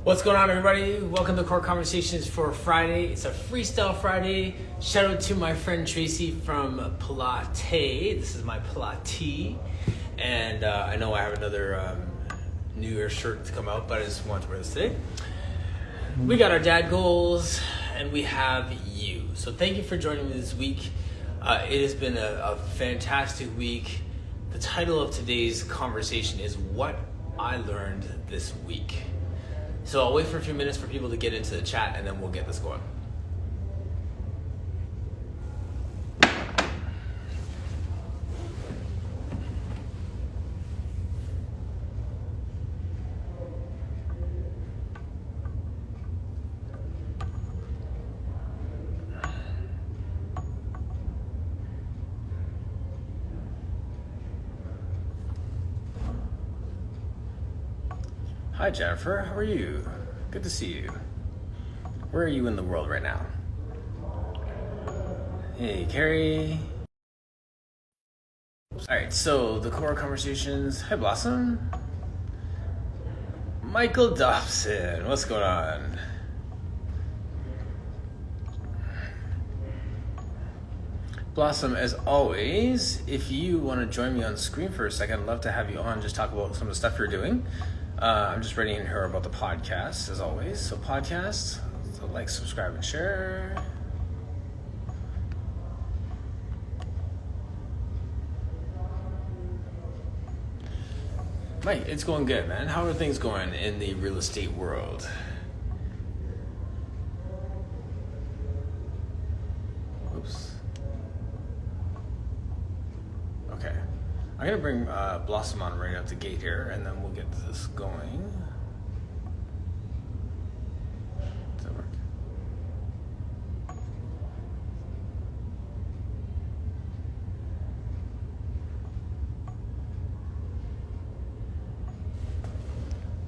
What's going on, everybody? Welcome to Core Conversations for Friday. It's a Freestyle Friday. Shout out to my friend Tracy from Pilates. This is my Pilates. And I know I have another New Year's shirt to come out, but I just wanted to wear this today. We got our dad goals, and we have you. So thank you for joining me this week. It has been a fantastic week. The title of today's conversation is What I Learned This Week. So I'll wait for a few minutes for people to get into the chat, and then we'll get this going. Hi, Jennifer. How are you? Good to see you. Where are you in the world right now? Hey, Carrie. All right, so the core conversations. Hi, Blossom. Michael Dobson. What's going on? Blossom, as always, if you want to join me on screen for a second, I'd love to have you on, just talk about some of the stuff you're doing. I'm just ready to hear about the podcast, as always. So podcast, so like, subscribe, and share. Mike, it's going good, man. How are things going in the real estate world? Oops. Okay. I'm going to bring Blossom on right out the gate here, and then we'll get this going. Does that work?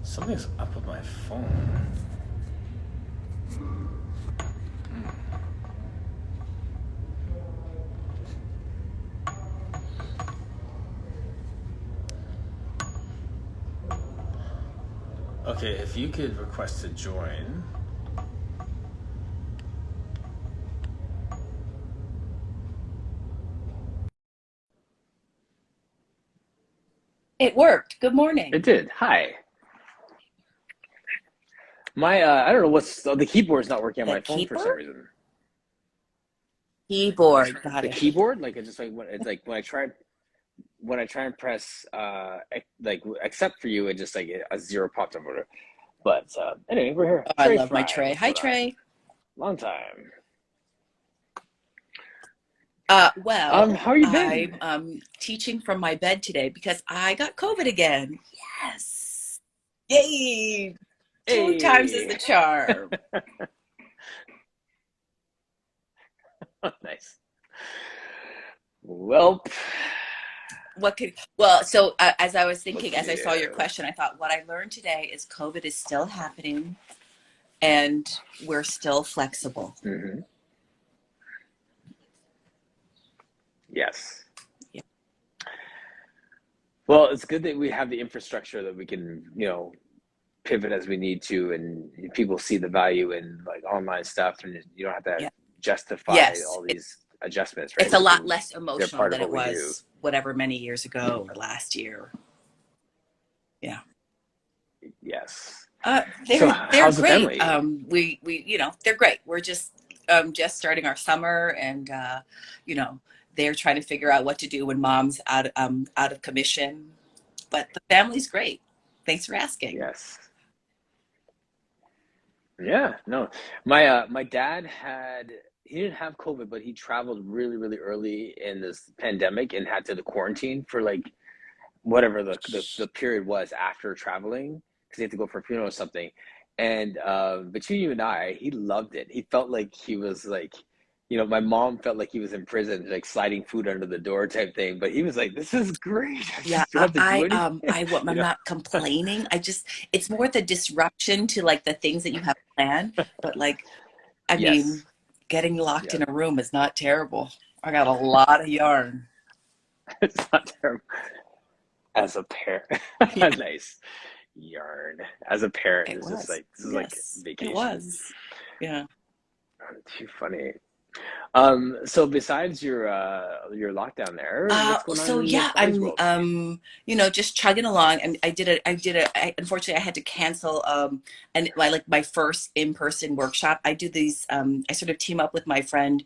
Something's up with my phone. Okay, if you could request to join. It worked. Good morning. It did. Hi. My I don't know what's the keyboard's not working on The my phone for some keyboard? reason. Keyboard. Got The it. keyboard, like it's just like when I try and press like accept for you, it just like a zero popped up order. But anyway, we're here. Oh, I Trey love my Fry, Trey. what's Hi, going on? Trey. Long time. Well, How you been? I'm teaching from my bed today because I got COVID again. Yes. Yay. 2 times is the Hey. charm. Nice. Well, So as I was thinking, as I saw your yeah. question, I thought what I learned today is COVID is still happening and we're still flexible. Mm-hmm. Yes. Yeah. Well, it's good that we have the infrastructure that we can, pivot as we need to, and people see the value in like online stuff, and you don't have to Yeah. justify Yes. all these adjustments, right? It's a lot Because less they're emotional part of than it what we do. was whatever many years ago or last year. Yeah. Yes. They're how's the great. family? We they're great. We're just starting our summer, and they're trying to figure out what to do when mom's out of commission. But the family's great. Thanks for asking. Yes. Yeah. No. My dad he didn't have COVID, but he traveled really, really early in this pandemic and had to quarantine for like whatever the period was after traveling, because he had to go for a funeral or something. And between you and I, he loved it. He felt like he was like, my mom felt like he was in prison, like sliding food under the door type thing. But he was like, "This is great. I Yeah, just don't have to do anything." I'm not complaining. It's more the disruption to like the things that you have planned. But like, I Yes. mean, getting locked Yeah. in a room is not terrible. I got a lot of yarn. It's not terrible as a parent. Yeah. Nice. yarn. As a parent, It it's just was. like this is like Yes, it vacation. was. Yeah. Too funny. So besides your lockdown there, what's going on So in the yeah, Pilates I'm world? just chugging along, and unfortunately I had to cancel and my first in-person workshop. I do these I sort of team up with my friend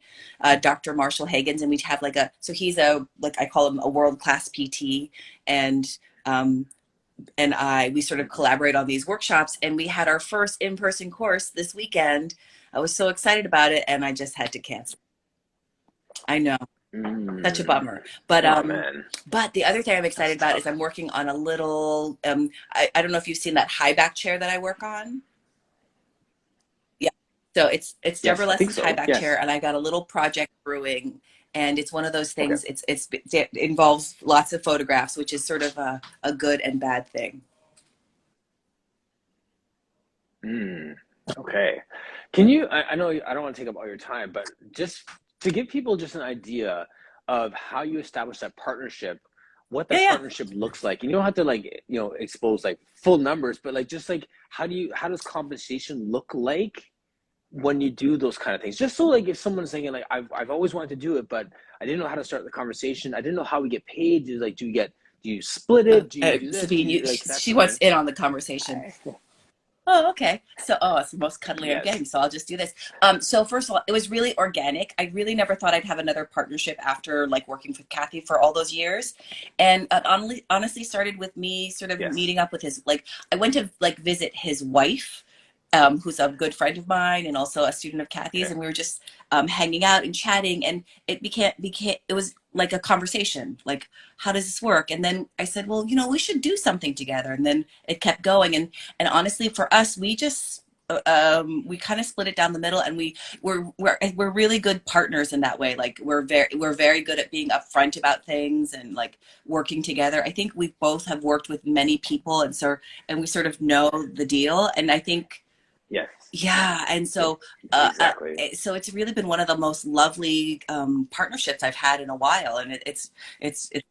Dr. Marshall Hagens, and we have so he's a, like, I call him a world-class PT, and um we sort of collaborate on these workshops, and we had our first in-person course this weekend. I was so excited about it, and I just had to cancel. I know. Such a Mm. bummer. But Oh man, the other thing I'm that's excited about is tough. I'm working on a little I don't know if you've seen that high back chair that I work on. Yeah. So it's Deborah Yes, I think Lesson's high so. back Yes. chair, and I got a little project brewing, and it's one of those Okay. things. It involves lots of photographs, which is sort of a good and bad thing. Mm. Okay. Can you, I know I don't want to take up all your time, but just to give people just an idea of how you establish that partnership, what Yeah, that yeah. partnership looks like. And you don't have to like, expose like full numbers, but like just like how does compensation look like when you do those kind of things? Just so like if someone's thinking like I've always wanted to do it, but I didn't know how to start the conversation. I didn't know how we get paid. Do you split it? Do you do this? Do Sabine, you like that she kind wants of in on the conversation. Oh, okay. So, it's the most cuddly I'm yes. getting, so I'll just do this. So first of all, it was really organic. I really never thought I'd have another partnership after like working with Kathy for all those years, and honestly started with me sort of Yes. meeting up with his, like, I went to like visit his wife, who's a good friend of mine and also a student of Kathy's, Okay. and we were just hanging out and chatting, and it became it was like a conversation, like, how does this work? And then I said, well, we should do something together, and then it kept going, and honestly, for us, we kind of split it down the middle, and we're really good partners in that way. Like, we're very good at being upfront about things and like working together. I think we both have worked with many people, and we sort of know the deal. And I think, Yes. yeah, and E- Exactly. so it's really been one of the most lovely partnerships I've had in a while, and it's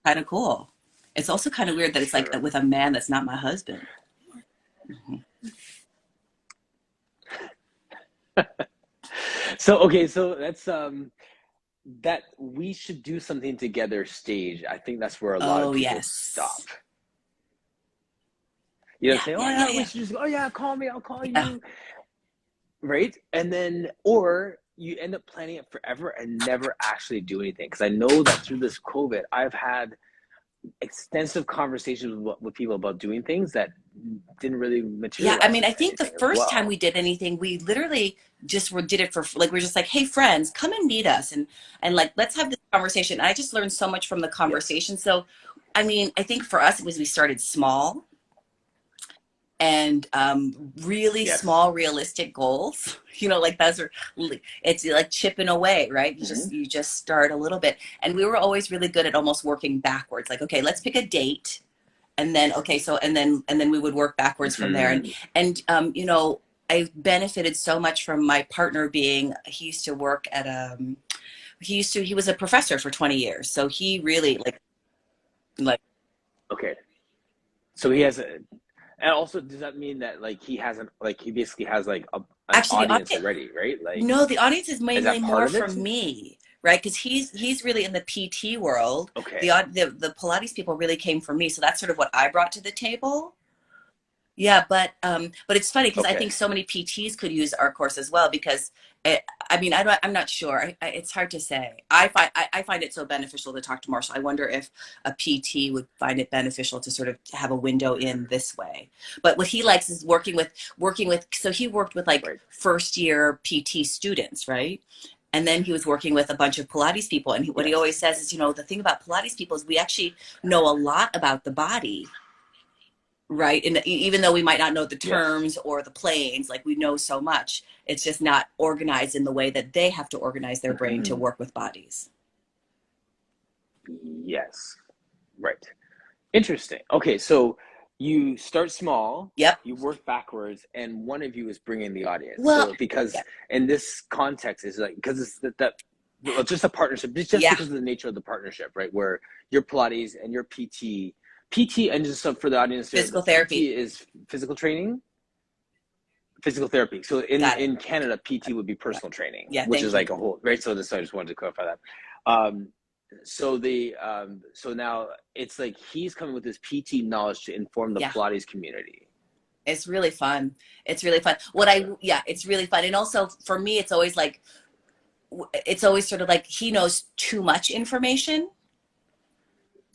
kind of cool. It's also kind of weird that it's like Sure. with a man that's not my husband. Mhm. So okay, so that's that we should do something together stage. I think that's where a lot of Oh people stop. yes. Yeah, Say, oh yeah, yeah, yeah, we yeah, should just, oh yeah, call me, I'll call yeah. you, right? And then, or you end up planning it forever and never actually do anything. Because I know that through this COVID, I've had extensive conversations with people about doing things that didn't really Yeah, I materialize mean, I into think the anything as first time well. we did anything, we literally did it for, like, we're just like, hey friends, come and meet us, and like, let's have this conversation. And I just learned so much from the Yes, conversation. So, I mean, I think for us it was, we started small, and really yes. small, realistic goals. Like, those are, it's like chipping away, right? you Hmm. just you just start a little bit, and we were always really good at almost working backwards. Like, okay, let's pick a date, and then, okay, so, and then we would work backwards from there. and Hmm. and I benefited so much from my partner being, he used to work at he was a professor for 20 years, so he really like Okay, so he has a, and also does that mean that like he hasn't like he basically has like an actually the audience audience. already, right? Like, No, the audience is is mainly that part more of it? from me, right? Because he's really in the PT world. Okay, The Pilates people really came from me, so that's sort of what I brought to the table. Yeah, but it's funny because I okay. think so many PTs could use our course as well, because I mean, I'm not sure. It's hard to say. I find it so beneficial to talk to Marshall. I wonder if a PT would find it beneficial to sort of have a window in this way. But what he likes is working with. So he worked with like Right. first year PT students, right? And then he was working with a bunch of Pilates people. And what he Yes. always says is, the thing about Pilates people is we actually know a lot about the body, right? And even though we might not know the Yes. terms or the planes, like, we know so much, it's just not organized in the way that they have to organize their brain to Hmm. work with bodies. Yes. Right. Interesting. Okay, so you start small, Yep. you work backwards, and one of you is bringing the audience. Well, So because yeah, in this context is like because it's that well, just a partnership, just yeah, because of the nature of the partnership, right? Where your Pilates and your PT PT, and just so for the audience here, the Physical PT therapy. is physical training, physical therapy. So Got it. in Canada, PT would be personal training, Yeah, which is thank you. like a whole, right? So this, I just wanted to clarify that. Um, so now it's like he's coming with this PT knowledge to inform the Yeah. Pilates community. It's really fun. It's really fun. Gotcha. Yeah, it's really fun. And also for me, it's always like, it's always sort of like he knows too much information,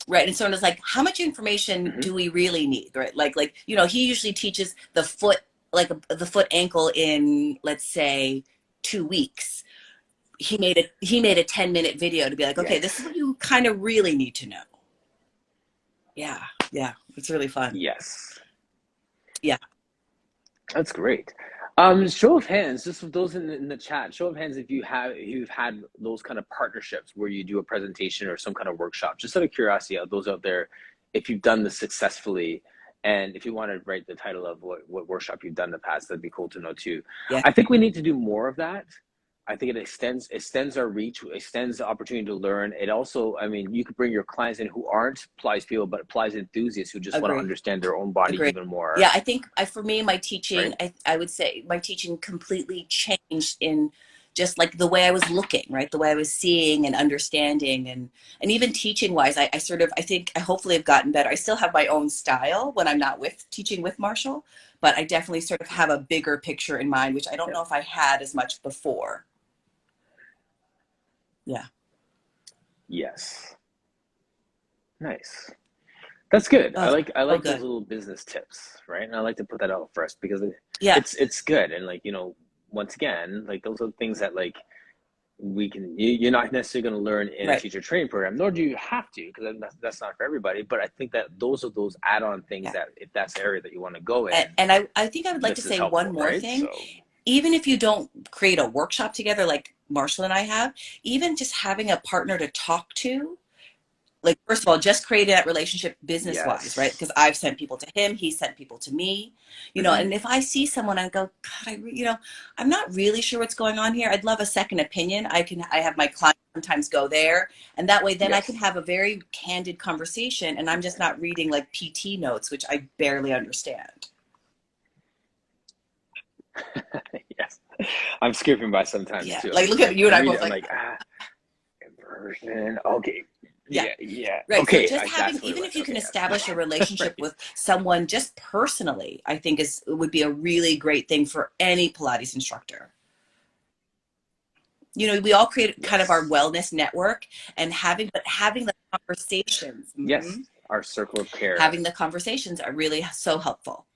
right? And so it's like, how much information Mm-hmm. do we really need, right? Like he usually teaches the foot, like the foot ankle in, let's say, 2 weeks. He made a 10-minute video to be like, okay, this is Yes. what you kind of really need to know. Yeah, yeah, it's really fun. Yes. Yeah, That's great. Show of hands, just with those in the chat. Show of hands if you've had those kind of partnerships where you do a presentation or some kind of workshop. Just out of curiosity, those out there, if you've done this successfully, and if you want to write the title of what workshop you've done in the past, that'd be cool to know too. yeah, I think we need to do more of that. I think it extends our reach, extends the opportunity to learn. It also, I mean, you could bring your clients in who aren't Pilates people, but Pilates enthusiasts who just want to agree. understand their own body Agree. even more, Yeah, I think for me, my teaching, right? I would say my teaching completely changed in just like the way I was looking, right? The way I was seeing and understanding, and even teaching wise, I sort of, I think I hopefully have gotten better. I still have my own style when I'm not with teaching with Marshall, but I definitely sort of have a bigger picture in mind, which I don't Yeah. know if I had as much before. Yeah. Yes. Nice. That's good. Oh, I so like those good. little business tips, right? And I like to put that out first because Yeah. it's good. And like, once again, like those are things that like you're not necessarily going to learn in a Right. teacher training program, nor do you have to, because that's not for everybody. But I think that those are those add-on things Yeah. that if that's the area that you want to go And, in, and I think I would like to this is say one helpful, more right? thing. So Even if you don't create a workshop together like Marshall and I have, even just having a partner to talk to, like, first of all, just create that relationship business wise, right? yes. Because I've sent people to him, he sent people to me, Hmm. and if I see someone, I go, God, I'm not really sure what's going on here. I'd love a second opinion. I have my clients sometimes go there, and that way then I can Yes. have a very candid conversation, and I'm just not reading like PT notes, which I barely understand. Yes. I'm skipping by sometimes Yeah. too. I'm Like, just look at like, you I and I read it, both I'm like, like, inversion. Okay. yeah. Yeah, yeah. Right. So Okay, just having, that's what it even was. if you can Okay, establish a yes. relationship Right. with someone just personally, I think would be a really great thing for any Pilates instructor. We all create kind of our Yes. wellness network, and having the conversations, Yes. Our circle of care. having the conversations are really so helpful.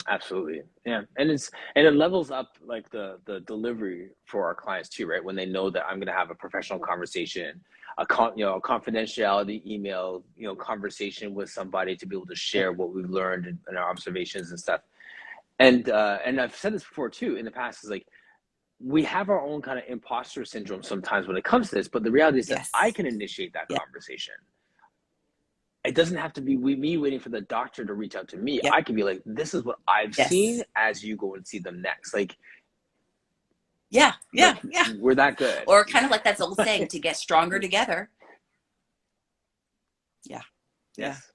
Absolutely. Yeah. And it levels up like the delivery for our clients too, right? When they know that I'm going to have a professional conversation, a confidentiality email, conversation with somebody to be able to Right. share what we've learned and our observations and stuff. And I've said this before too in the past, is like we have our own kind of imposter syndrome sometimes when it comes to this, but the reality is that I Yes. can initiate that Yeah. conversation. It doesn't have to be me waiting for the doctor to reach out to me. Yeah. I can be like, this is what I've seen Yes. as you go and see them next. Yeah. Yeah. Like Yeah. we're that good. Or kind of like that old saying, to get stronger together. Yeah. Yeah. Yes.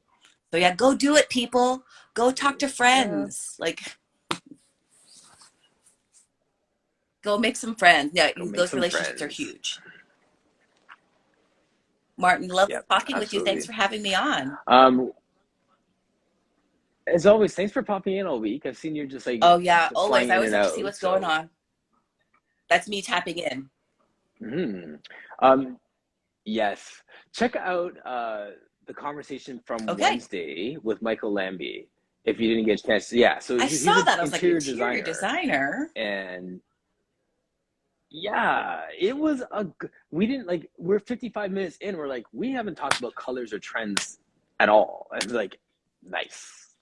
So yeah, go do it, people. Go talk to Yeah. friends. Like, go make some friends. Yeah, Go make those some relationships are friends. huge. Martin, lovely Yep, talking with you. Thanks absolutely. for having me on. Um, as always, thanks for popping in all week. I've seen you just like Oh yeah, always. flying I in always and like to see out. what's going So, on. That's me tapping in. mhm. um, yes. Check out the conversation from Okay. Wednesday with Michael Lambie. If you didn't get a chance, yeah. So I he's saw an that. I was like, interior interior designer, designer. and yeah, it was we didn't like, we're 55 minutes in, we're like, we haven't talked about colors or trends at all. And like, nice.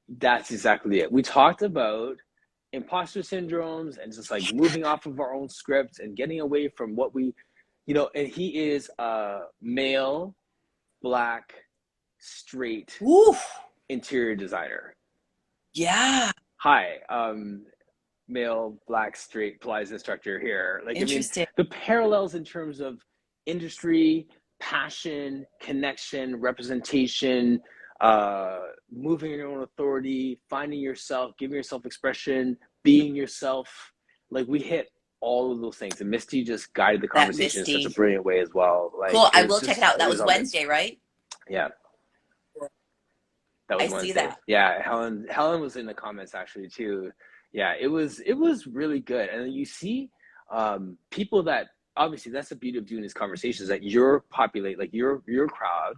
That's exactly it. We talked about imposter syndromes and just like moving off of our own scripts and getting away from what and he is a male, black, straight Ooh, interior designer. yeah. Hi, male, black, straight Pilates instructor here. Like, I mean, Interesting. the parallels in terms of industry, passion, connection, representation, moving in your own authority, finding yourself, giving yourself expression, being yourself. Like we hit all of those things, and Misty just guided the That conversation in such a Misty. brilliant way as well. Like Cool. it I was will check it just, out. it That was was all good. Wednesday, right? Yeah, that I was see Wednesday. that. Yeah, Helen was in the comments actually too. Yeah, it was really good. And you see people that obviously that's the beauty of doing these conversations, that your populate, like your crowd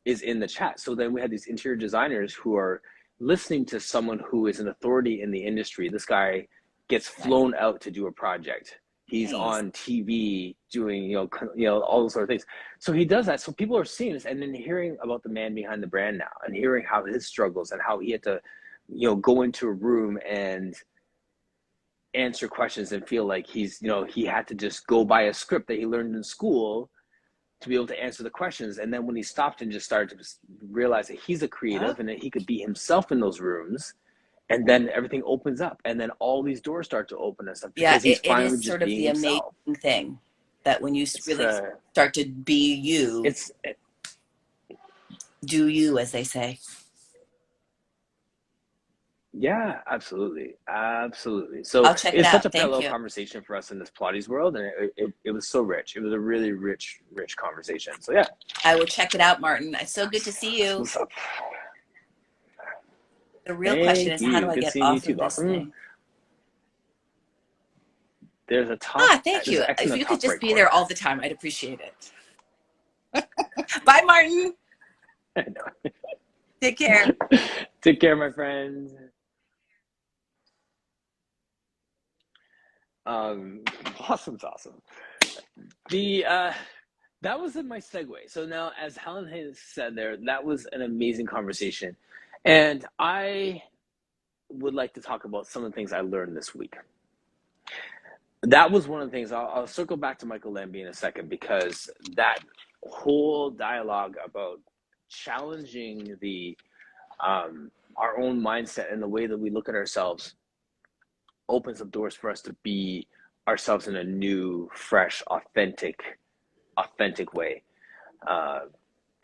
is in the chat. So then we had these interior designers who are listening to someone who is an authority in the industry. This guy gets Nice. flown out to do a project. He's Nice. on TV doing, all those sort of things. So he does that. So people are seeing this and then hearing about the man behind the brand now, and hearing how his struggles and how he had to, go into a room and answer questions and feel like he had to just go by a script that he learned in school to be able to answer the questions. And then when he stopped and just started to realize that he's a Huh? creative and that he could be himself in those rooms, and then everything opens up, and then all these doors start to open and stuff Yeah, because he's it finally is just sort of being the amazing himself. thing that when you It's really start to be you, it's do you, as they say. yeah, absolutely, absolutely. So I'll check it it's such out. a Thank parallel you. conversation for us in this Pilates world, and it was so rich. It was a really rich conversation. So yeah, I will check it out, Martin. It's so good to see you. what's up? The real question Thank is, how do you. I Good get seeing you off too, of this Lawson. thing? There's a top. Thank There's you. an X in If the you could top just right be there corner. all the time, I'd appreciate it. Bye, Martin. I know. Take care. Take care, my friends. Awesome's awesome. The that was in my segue. So now, as Helen has said there, that was an amazing conversation, and I would like to talk about some of the things I learned this week. That was one of the things. I'll circle back to Michael Lambie in a second, because that whole dialogue about challenging the our own mindset and the way that we look at ourselves opens up doors for us to be ourselves in a new, fresh, authentic way. Uh,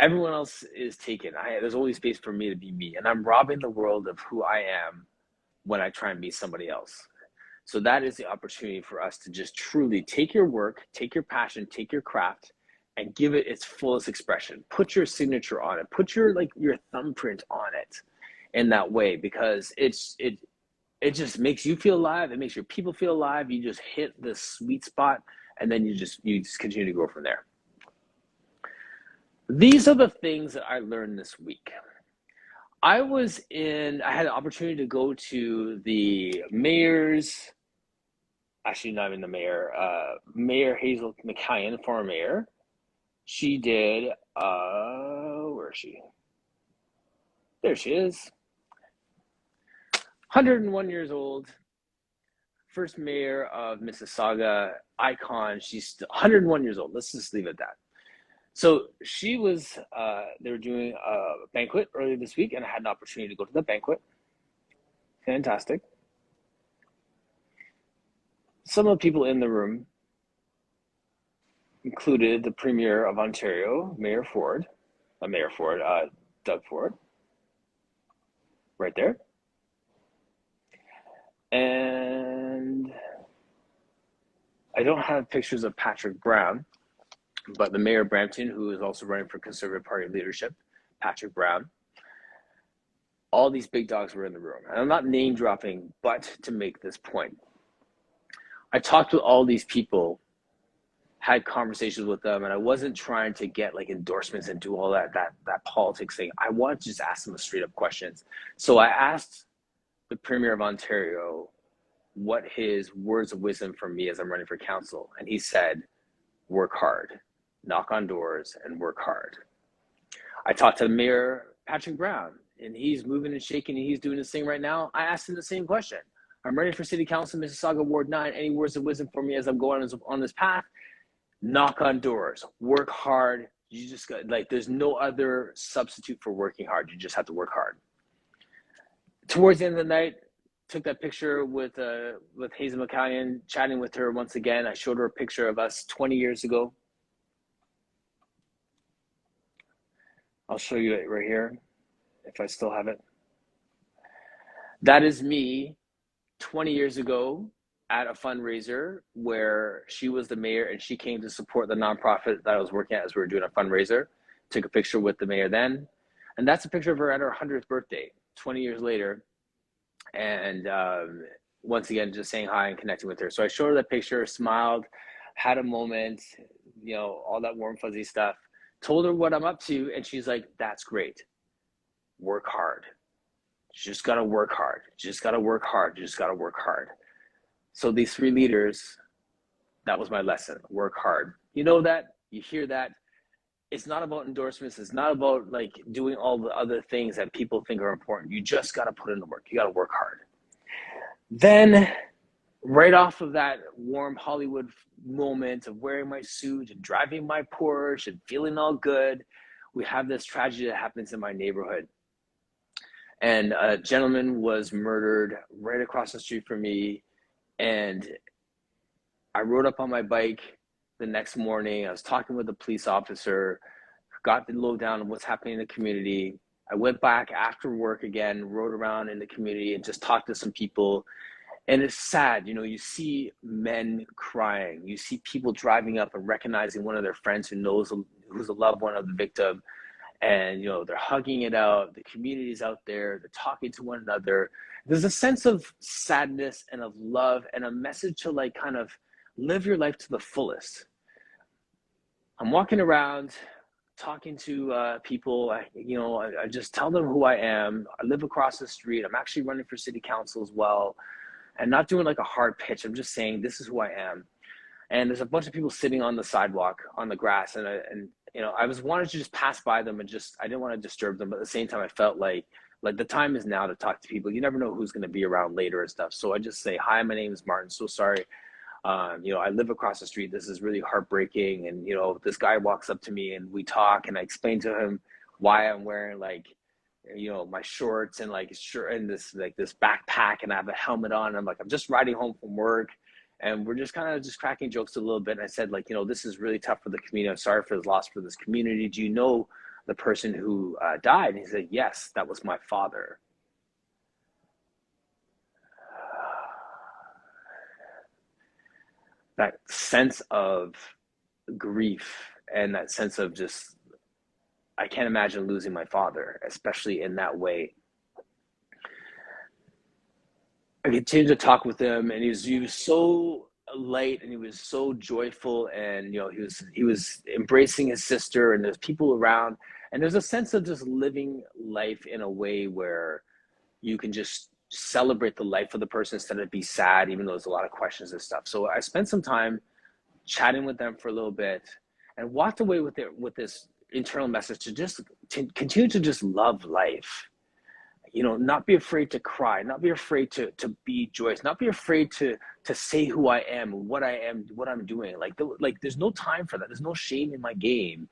Everyone else is taken. There's only space for me to be me, and I'm robbing the world of who I am when I try and be somebody else. So that is the opportunity for us to just truly take your work, take your passion, take your craft, and give it its fullest expression. Put your signature on it. Put your thumbprint on it in that way, because it just makes you feel alive. It makes your people feel alive. You just hit the sweet spot, and then you just continue to grow from there. These are the things that I learned this week. I had an opportunity to go to the mayor's, actually not even the mayor, Mayor Hazel McCallion, former mayor. She did, where is she? There she is. 101 years old, first mayor of Mississauga, icon. She's 101 years old. Let's just leave it at that. So they were doing a banquet earlier this week, and I had an opportunity to go to the banquet. Fantastic. Some of the people in the room included the Premier of Ontario, Doug Ford, right there. And I don't have pictures of Patrick Brown, but the Mayor of Brampton, who is also running for Conservative Party leadership, Patrick Brown. All these big dogs were in the room. And I'm not name dropping, but to make this point. I talked to all these people, had conversations with them, and I wasn't trying to get endorsements and do all that politics thing. I wanted to just ask them straight up questions. So I asked the Premier of Ontario what his words of wisdom for me as I'm running for council. And he said, work hard, knock on doors, and work hard. I talked to Mayor Patrick Brown, and he's moving and shaking, and he's doing this thing right now. I asked him the same question. I'm running for City Council, Mississauga Ward 9. Any words of wisdom for me as I'm going on this path? Knock on doors, work hard. You just got, there's no other substitute for working hard. You just have to work hard. Towards the end of the night, took that picture with Hazel McCallion, chatting with her once again. I showed her a picture of us 20 years ago. I'll show you it right here if I still have it. That is me 20 years ago at a fundraiser where she was the mayor and she came to support the nonprofit that I was working at as we were doing a fundraiser. Took a picture with the mayor then. And that's a picture of her at her 100th birthday, 20 years later. And once again, just saying hi and connecting with her. So I showed her that picture, smiled, had a moment, all that warm, fuzzy stuff, told her what I'm up to. And she's like, that's great. Work hard. You just got to work hard. You just got to work hard. You just got to work hard. So these three leaders, that was my lesson. Work hard. You know that, you hear that. It's not about endorsements. It's not about like doing all the other things that people think are important. You just got to put in the work. You got to work hard. Then right off of that warm Hollywood moment of wearing my suit and driving my Porsche and feeling all good, we have this tragedy that happens in my neighborhood. And a gentleman was murdered right across the street from me. And I rode up on my bike the next morning. I was talking with a police officer, got the lowdown on what's happening in the community. I went back after work again, rode around in the community and just talked to some people. And it's sad, you see men crying. You see people driving up and recognizing one of their friends who's a loved one of the victim. And, they're hugging it out. The community's out there. They're talking to one another. There's a sense of sadness and of love and a message to like kind of live your life to the fullest. I'm walking around talking to people. I just tell them who I am. I live across the street. I'm actually running for city council as well. And not doing like a hard pitch. I'm just saying, this is who I am. And there's a bunch of people sitting on the sidewalk on the grass. And I was wanted to just pass by them and I didn't want to disturb them. But at the same time, I felt like the time is now to talk to people. You never know who's going to be around later and stuff. So I just say, hi, my name is Martin. So sorry. I live across the street. This is really heartbreaking. And, this guy walks up to me and we talk and I explain to him why I'm wearing my shorts and shirt and this backpack and I have a helmet on. And I'm like, I'm just riding home from work. And we're just kind of just cracking jokes a little bit. And I said, this is really tough for the community. I'm sorry for the loss for this community. Do you know the person who died? And he said, yes, that was my father. That sense of grief and that sense of just, I can't imagine losing my father, especially in that way. I continued to talk with him, and he was so light, and he was so joyful, and he was embracing his sister, and there's people around, and there's a sense of just living life in a way where you can just celebrate the life of the person instead of be sad, even though there's a lot of questions and stuff. So I spent some time chatting with them for a little bit, and walked away with this internal message to continue to just love life. Not be afraid to cry, not be afraid to be joyous, not be afraid to say who I am, what I'm doing. There's no time for that. There's no shame in my game.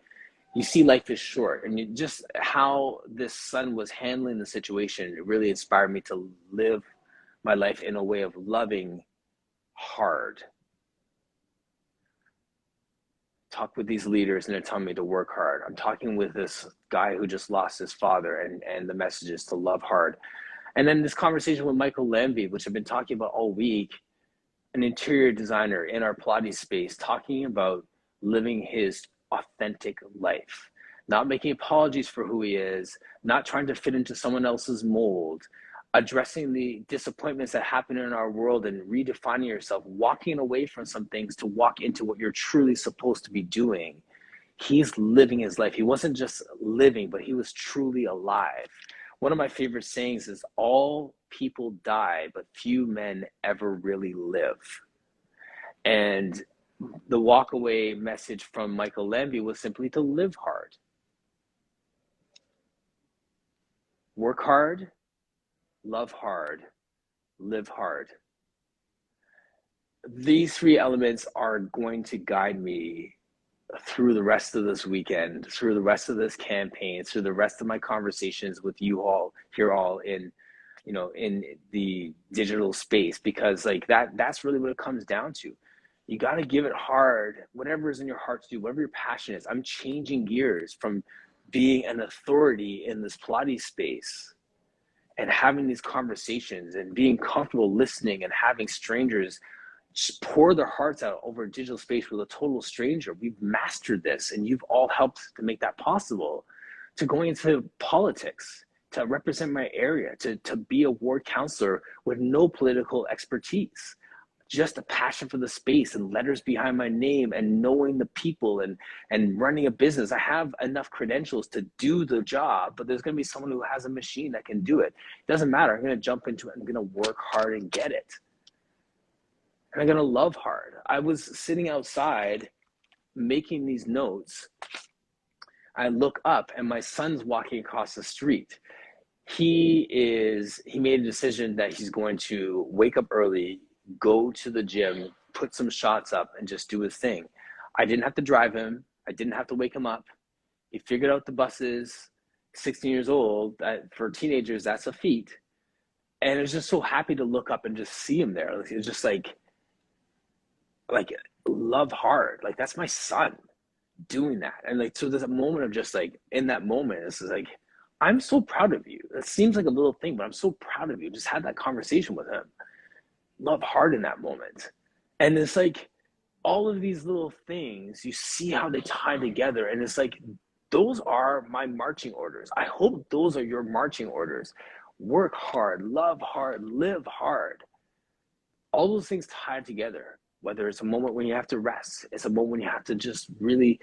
You see, life is short, and just how this son was handling the situation, it really inspired me to live my life in a way of loving hard. Talk with these leaders and they're telling me to work hard. I'm talking with this guy who just lost his father and the message is to love hard. And then this conversation with Michael Lambie, which I've been talking about all week, an interior designer in our Pilates space, talking about living his authentic life, not making apologies for who he is, not trying to fit into someone else's mold, addressing the disappointments that happen in our world and redefining yourself, walking away from some things to walk into what you're truly supposed to be doing. He's living his life. He wasn't just living, but he was truly alive. One of my favorite sayings is, all people die, but few men ever really live. And the walk away message from Michael Lambie was simply to live hard. Work hard, love hard, live hard. These three elements are going to guide me through the rest of this weekend, through the rest of this campaign, through the rest of my conversations with you all here, all in the digital space, because that's really what it comes down to. You got to give it hard, whatever is in your heart to do, whatever your passion is. I'm changing gears from being an authority in this Pilates space and having these conversations and being comfortable listening and having strangers just pour their hearts out over a digital space with a total stranger. We've mastered this, and you've all helped to make that possible. To going into politics, to represent my area, to be a ward counselor with no political expertise, just a passion for the space and letters behind my name and knowing the people and running a business. I have enough credentials to do the job, but there's going to be someone who has a machine that can do it. It doesn't matter. I'm going to jump into it. I'm going to work hard and get it. And I'm going to love hard. I was sitting outside making these notes. I look up and my son's walking across the street. He made a decision that he's going to wake up early, go to the gym, put some shots up, and just do his thing. I didn't have to drive him. I didn't have to wake him up. He figured out the buses. 16 years old, for teenagers, that's a feat. And I was just so happy to look up and just see him there. It was just like love hard. Like, that's my son doing that. And like, so there's a moment of just like, in that moment, this is like, I'm so proud of you. It seems like a little thing, but I'm so proud of you. Just had that conversation with him. Love hard in that moment. And it's like all of these little things, you see how they tie together. And it's like, those are my marching orders. I hope those are your marching orders. Work hard, love hard, live hard. All those things tied together, whether it's a moment when you have to rest, it's a moment when you have to just really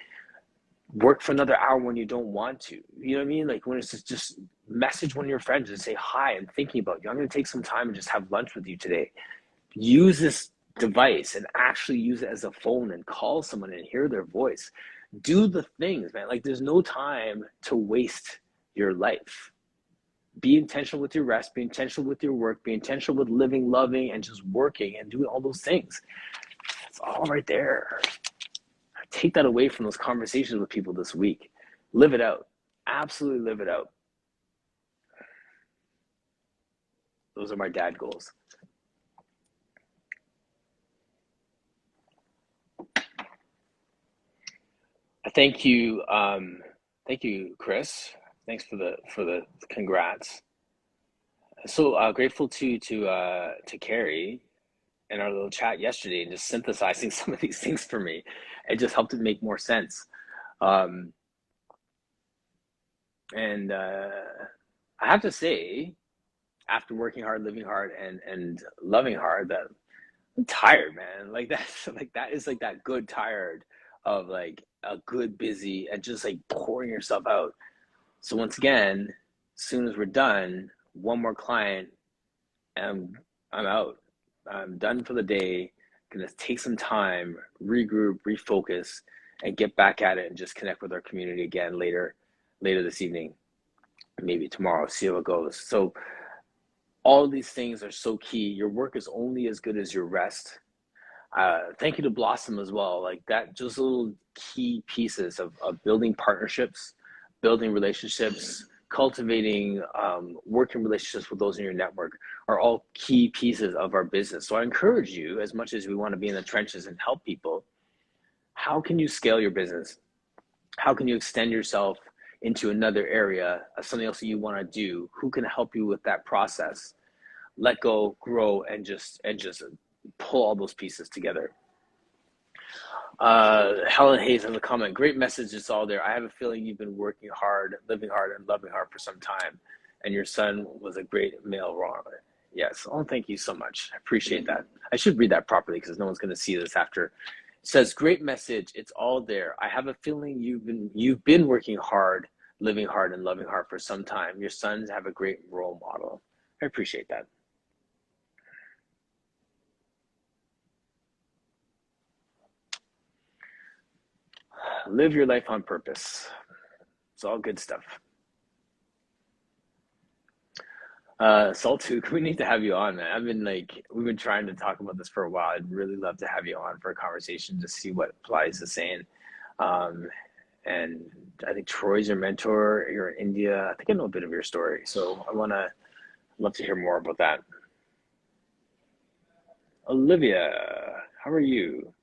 work for another hour when you don't want to. You know what I mean? Like when it's just message one of your friends and say, hi, I'm thinking about you. I'm going to take some time and just have lunch with you today. Use this device and actually use it as a phone and call someone and hear their voice. Do the things, man. Like there's no time to waste your life. Be intentional with your rest, be intentional with your work, be intentional with living, loving, and just working and doing all those things. It's all right there. Take that away from those conversations with people this week. Live it out. Absolutely live it out. Those are my dad goals. Thank you, Chris. Thanks for the congrats. So grateful to Carrie in our little chat yesterday and just synthesizing some of these things for me. It just helped it make more sense. And I have to say, after working hard, living hard, and loving hard, that I'm tired, man. Like that is like that good tired of like a good busy and just like pouring yourself out. So once again, as soon as we're done, one more client, and I'm out. I'm done for the day. Gonna take some time, regroup, refocus, and get back at it and just connect with our community again later this evening, maybe tomorrow, see how it goes. So all of these things are so key. Your work is only as good as your rest. Thank you to Blossom as well. Like that, just little key pieces of building partnerships, building relationships, cultivating working relationships with those in your network are all key pieces of our business. So I encourage you, as much as we want to be in the trenches and help people, how can you scale your business? How can you extend yourself into another area of something else that you want to do? Who can help you with that process? Let go, grow, and just pull all those pieces together. Helen Hayes in the comment, great message, it's all there. I have a feeling you've been working hard, living hard, and loving hard for some time, and your son was a great male role. Yes, oh, thank you so much. I appreciate that. I should read that properly because no one's going to see this after. It says, great message, it's all there. I have a feeling you've been working hard, living hard, and loving hard for some time. Your sons have a great role model. I appreciate that. Live your life on purpose. It's all good stuff. Saltuk, we need to have you on, man. We've been trying to talk about this for a while. I'd really love to have you on for a conversation to see what Pilates is saying. And I think Troy's your mentor. You're in India. I think I know a bit of your story. So love to hear more about that. Olivia, how are you?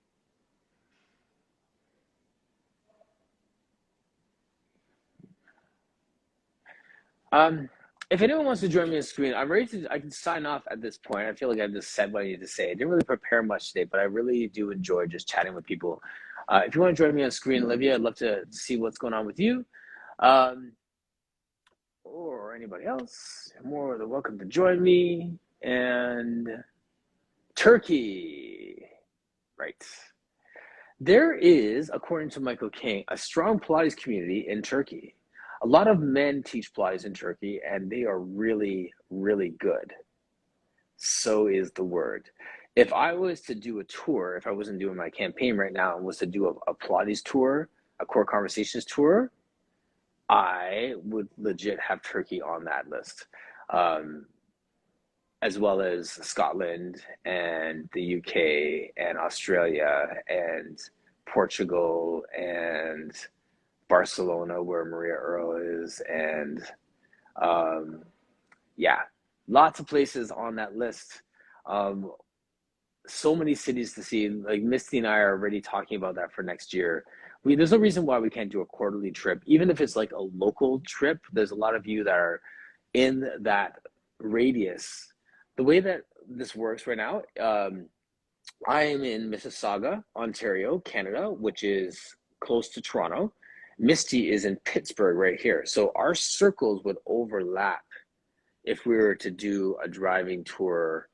Um, if anyone wants to join me on screen, I'm ready to. I can sign off at this point. I feel like I just said what I needed to say. I didn't really prepare much today, but I really do enjoy just chatting with people. If you want to join me on screen, Olivia, I'd love to see what's going on with you, um, or anybody else. You're more than welcome to join me. And Turkey, right? There is, according to Michael King, a strong Pilates community in Turkey. A lot of men teach Pilates in Turkey, and they are really, really good. So is the word. If I was to do a tour, if I wasn't doing my campaign right now and was to do a Pilates tour, a Core Conversations tour, I would legit have Turkey on that list, as well as Scotland and the UK and Australia and Portugal and Barcelona, where Maria Earle is, and um, yeah, lots of places on that list. Um, so many cities to see. Like Misty and I are already talking about that for next year. There's no reason why we can't do a quarterly trip, even if it's like a local trip. There's a lot of you that are in that radius. The way that this works right now, I am in Mississauga, Ontario, Canada, which is close to Toronto. Misty is in Pittsburgh right here. So our circles would overlap if we were to do a driving tour,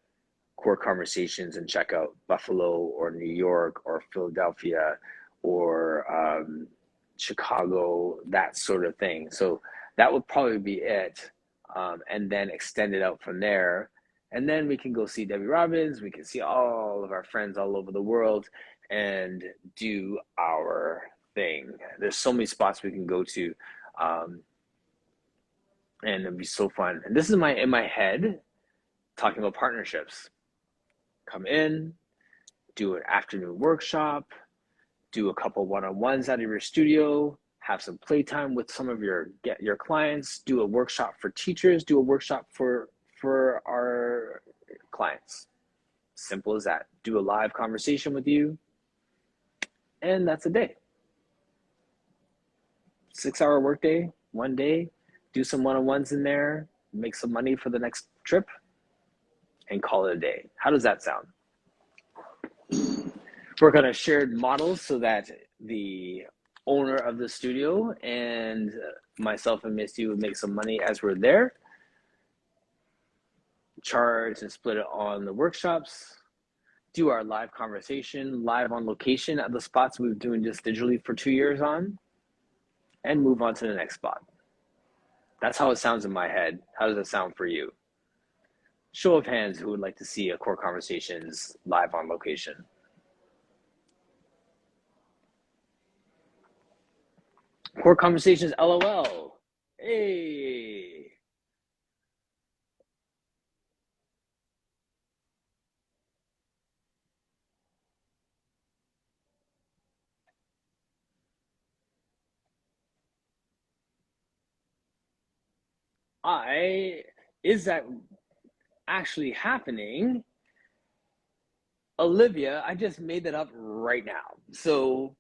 Core Conversations, and check out Buffalo or New York or Philadelphia or Chicago, that sort of thing. So that would probably be it. And then extend it out from there. And then we can go see Debbie Robbins. We can see all of our friends all over the world and do our thing. There's so many spots we can go to. And it'd be so fun. And this is in my head talking about partnerships. Come in, do an afternoon workshop, do a couple one-on-ones out of your studio, have some playtime with some of your clients, do a workshop for teachers, do a workshop for our clients. Simple as that. Do a live conversation with you, and that's a day. 6-hour workday, one day, do some one-on-ones in there, make some money for the next trip, and call it a day. How does that sound? Work on a shared model so that the owner of the studio and myself and Misty would make some money as we're there. Charge and split it on the workshops. Do our live conversation, live on location at the spots we've been doing just digitally for 2 years on, and move on to the next spot. That's how it sounds in my head. How does it sound for you? Show of hands who would like to see a Core Conversations live on location. Core Conversations, LOL. Hey. Is that actually happening? Olivia, I just made that up right now. So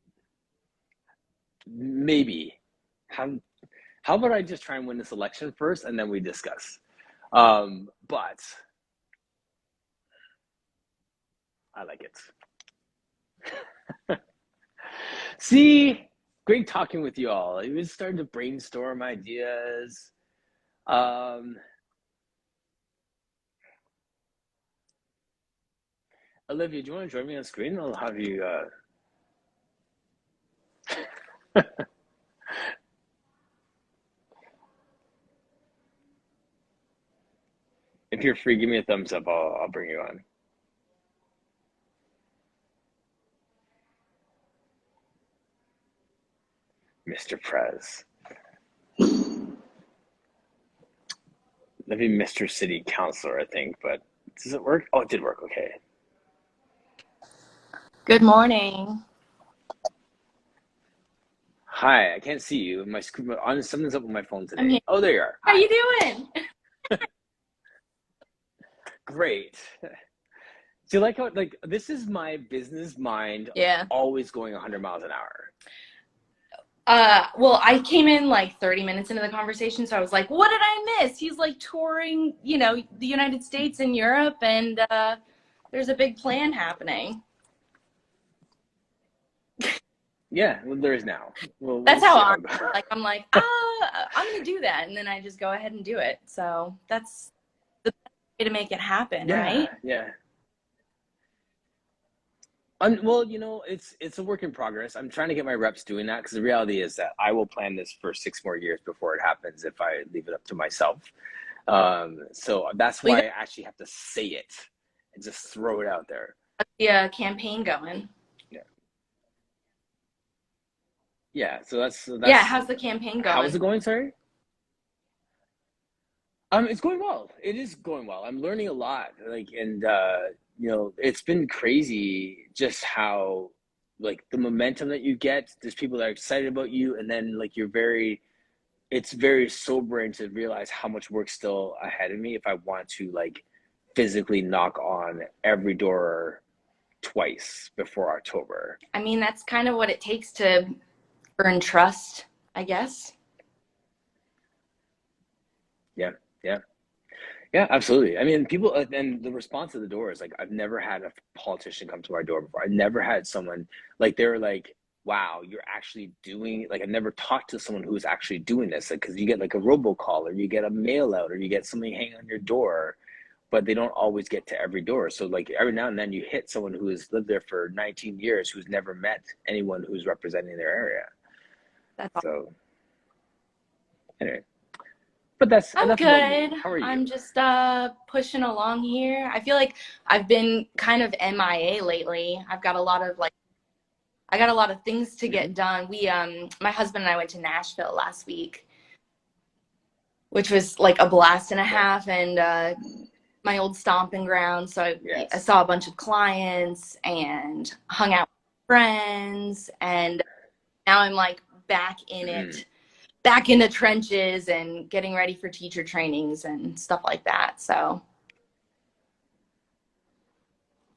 maybe. How about I just try and win this election first and then we discuss? But I like it. See, great talking with you all. It was starting to brainstorm ideas. Olivia, do you want to join me on screen? I'll have you. If you're free, give me a thumbs up. I'll bring you on. Mr. Prez. Maybe Mr. City Councilor, I think, but does it work? Oh, it did work. Okay. Good morning. Hi, I can't see you. My screen, something's up with my phone I'm here. today. Oh, there you are. How Hi. you doing? Great. Do you like how this is my business mind Yeah. always going 100 miles an hour? Well, I came in like 30 minutes into the conversation, so I was like, what did I miss? He's like touring, the United States and Europe, and there's a big plan happening. Yeah, well, there is now. That's We'll how see I how it goes. like. I'm like, I'm gonna do that, and then I just go ahead and do it. So that's the best way to make it happen, Yeah, right? yeah. Well, it's a work in progress. I'm trying to get my reps doing that because the reality is that I will plan this for 6 more years before it happens if I leave it up to myself. So that's We why got I actually have to say it and just throw it out there. the campaign going. Yeah, yeah. So Yeah, that's how's the campaign how is it going? going? Sorry. It's going well. It is going well. I'm learning a lot. It's been crazy just how like the momentum that you get. There's people that are excited about you, and then like it's very sobering to realize how much work's still ahead of me if I want to like physically knock on every door twice before October. I mean, that's kind of what it takes to earn trust, I guess. Yeah, yeah. Yeah, absolutely. I mean, people, and the response to the door is like, I've never had a politician come to our door before. I've never had someone like, they're like, wow, you're actually doing, like, I've never talked to someone who's actually doing this. Like, cause you get like a robocall or you get a mail out or you get something hanging on your door, but they don't always get to every door. So like every now and then you hit someone who has lived there for 19 years, who's never met anyone who's representing their area. That's all. So anyway, but that's I'm enough about good. me. How are I'm you? just pushing along here. I feel like I've been kind of MIA lately. I got a lot of things to Mm-hmm. get done. We my husband and I went to Nashville last week, which was like a blast and a Okay. half, and my old stomping ground. So I Yes. saw a bunch of clients and hung out with friends, and now I'm like back in Mm-hmm. it, back in the trenches and getting ready for teacher trainings and stuff like that. So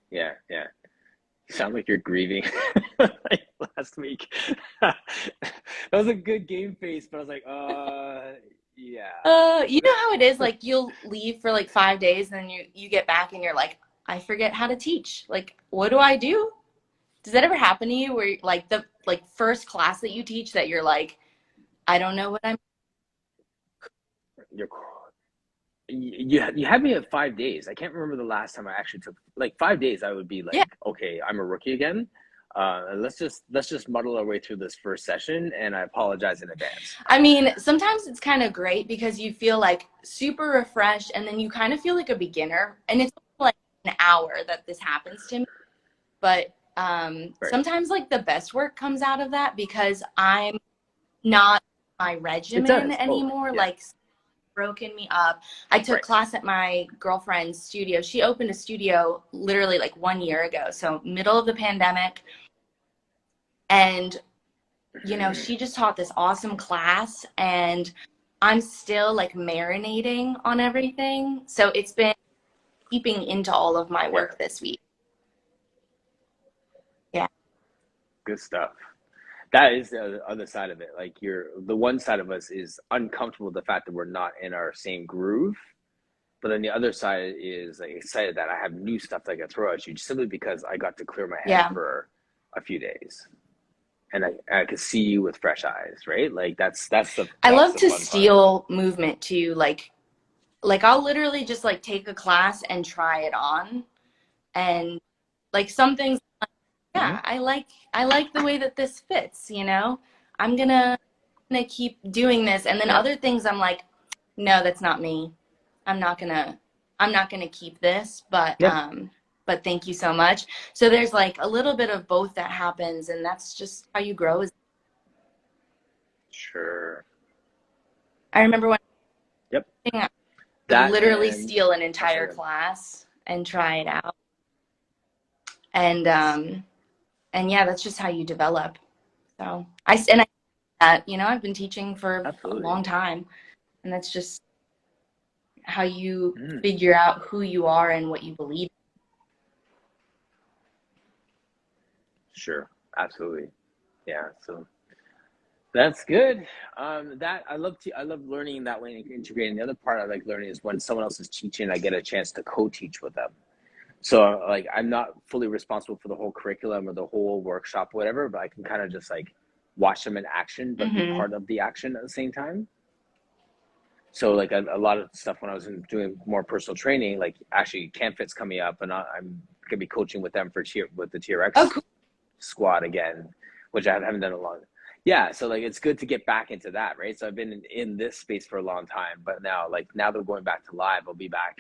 Yeah, yeah. You sound like you're grieving like last week. That was a good game face, but I was like, yeah. you know how it is, like you'll leave for like 5 days and then you get back and you're like, I forget how to teach. Like, what do I do? Does that ever happen to you where like the like first class that you teach that you're like, I don't know what I'm You're you had me at 5 days. I can't remember the last time I actually took like 5 days. I would be yeah. like, okay, I'm a rookie again. Let's just muddle our way through this first session, and I apologize in advance. I mean, sometimes it's kind of great because you feel like super refreshed and then you kind of feel like a beginner. And it's like an hour that this happens to me. But Right. sometimes like the best work comes out of that because I'm not my It regimen does. Oh, anymore. yeah. Like broken me up. I took Right. class at my girlfriend's studio. She opened a studio literally like 1 year ago. So middle of the pandemic. And Mhm. she just taught this awesome class and I'm still like marinating on everything. So it's been keeping into all of my Yeah. work this week. Yeah. Good stuff. That is the other side of it. Like the one side of us is uncomfortable with the fact that we're not in our same groove. But then the other side is like excited that I have new stuff that I can throw at you simply because I got to clear my head Yeah. for a few days. And I could see you with fresh eyes, right? Like that's the I that's love the to fun part. steal movement too. Like I'll literally just like take a class and try it on. And like some things, Hmm. yeah, I like the way that this fits. I'm gonna keep doing this. And then Yeah. other things I'm like, no, that's not me. I'm not gonna I'm not gonna keep this, Yep. but thank you so much. So there's like a little bit of both that happens and that's just how you grow. Sure. I remember when Yep. I would That literally and steal an oh, entire sorry. class and try it out. And and yeah, that's just how you develop. So I've been teaching for a Absolutely. long time and that's just how you Mm, figure out who you are and what you believe. sure. Absolutely. Yeah. So That's good. That I love learning that way and integrating. The other part I like learning is when someone else is teaching, I get a chance to co-teach with them. So like I'm not fully responsible for the whole curriculum or the whole workshop, or whatever, but I can kind of just like watch them in action, but be Mm-hmm. part of the action at the same time. So like a lot of stuff when I was doing more personal training, like actually Camp Fit's coming up, and I'm gonna be coaching with them with the Oh, TRX cool. squad again, which I haven't done a long. Yeah, so like it's good to get back into that, right? So I've been in this space for a long time, but now they're going back to live. I'll be back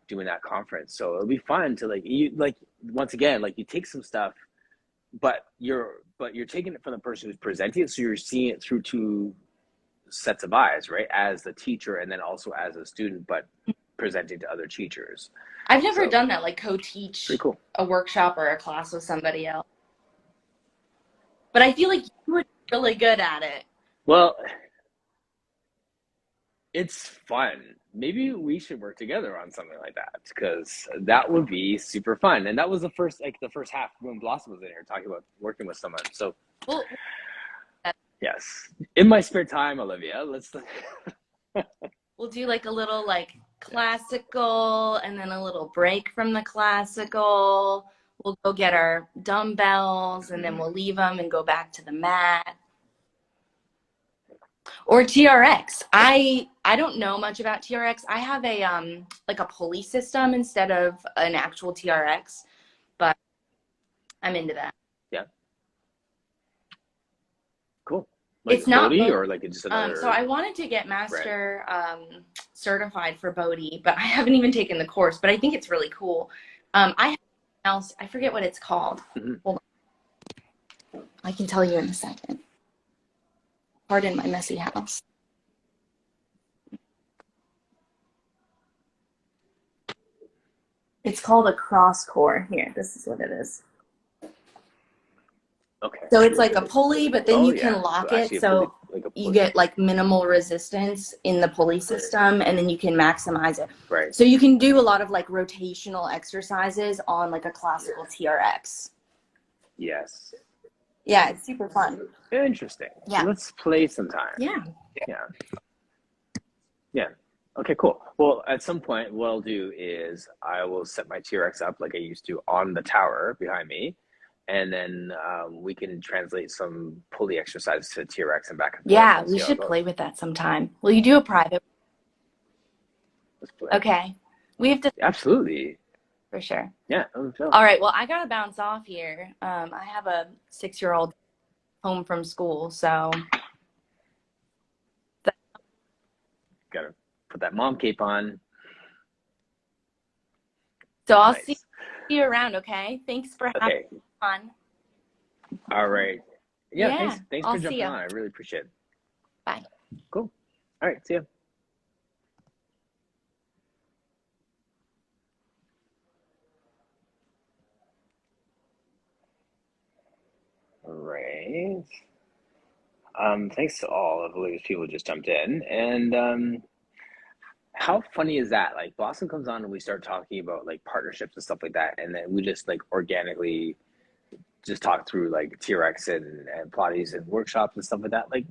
doing that conference, so it'll be fun to like once again like you take some stuff, but you're taking it from the person who's presenting it, so you're seeing it through two sets of eyes, right? As the teacher and then also as a student, but presenting to other teachers. I've never So done that, like pretty co-teach cool. a workshop or a class with somebody else. But I feel like you would be really good at it. Well, it's fun. Maybe we should work together on something like that because that would be super fun. And that was the first half when Blossom was in here talking about working with someone. So Well, yes, in my spare time, Olivia, let's. we'll do like a little like classical and then a little break from the classical. We'll go get our dumbbells and then we'll leave them and go back to the mat. Or TRX. I don't know much about TRX. I have a like a pulley system instead of an actual TRX, but I'm into that. Yeah. Cool. Like It's not Bodhi or like it's just another. so I wanted to get master certified for Bodhi, but I haven't even taken the course, but I think it's really cool. I have else, I forget what it's called. Hold on. I can tell you in a second. Pardon my messy house. It's called a cross core. Here, this is what it is. Okay. So it's like a pulley, but then you can yeah. lock Actually, it so like you get like minimal resistance in the pulley system, and then you can maximize it. Right. So you can do a lot of like rotational exercises on like a classical TRX. Yes. Yeah, it's super fun. Interesting. Yeah. Let's play sometime. Yeah. Yeah. Yeah. Okay, cool. Well, at some point, what I'll do is I will set my TRX up like I used to on the tower behind me, and then we can translate some pulley exercises to TRX and back and forth. Yeah, And we see how it should goes. play with that sometime. Will you do a private? Let's play. Okay. We have to, Absolutely. for sure. Yeah. All right. Well, I got to bounce off here. I have a 6-year-old home from school, so. Gotta put that mom cape on. So I'll Nice. see you around, okay? Thanks for having Okay. me on. All right. Yeah. Yeah, Thanks I'll for see jumping ya. on. I really appreciate it. Bye. Cool. All right. See ya. All right. Thanks to all of these people who just jumped in. And how funny is that? Like Blossom comes on and we start talking about like partnerships and stuff like that, and then we just like organically just talk through like TRX and Pilates and workshops and stuff like that. Like,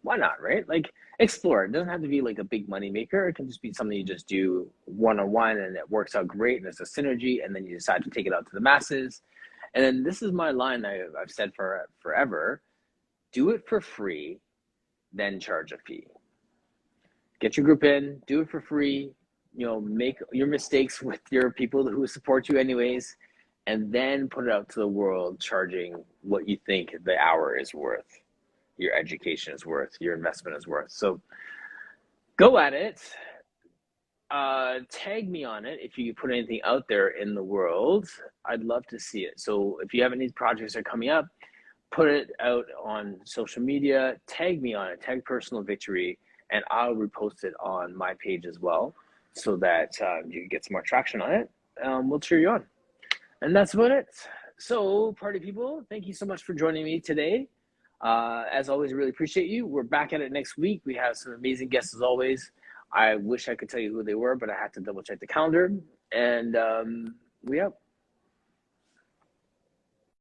why not, right? Like explore. It doesn't have to be like a big money maker. It can just be something you just do one-on-one and it works out great and it's a synergy, and then you decide to take it out to the masses. And then this is my line I've said for forever: do it for free, then charge a fee. Get your group in, do it for free, make your mistakes with your people who support you anyways, and then put it out to the world charging what you think the hour is worth, your education is worth, your investment is worth. So go at it. Tag me on it if you put anything out there in the world. I'd love to see it. So if you have any projects that are coming up, put it out on social media, tag me on it, tag Personal Victory, and I'll repost it on my page as well so that you can get some more traction on it. We'll cheer you on. And that's about it. So, party people, thank you so much for joining me today. As always, I really appreciate you. We're back at it next week. We have some amazing guests as always. I wish I could tell you who they were, but I had to double check the calendar. And we out.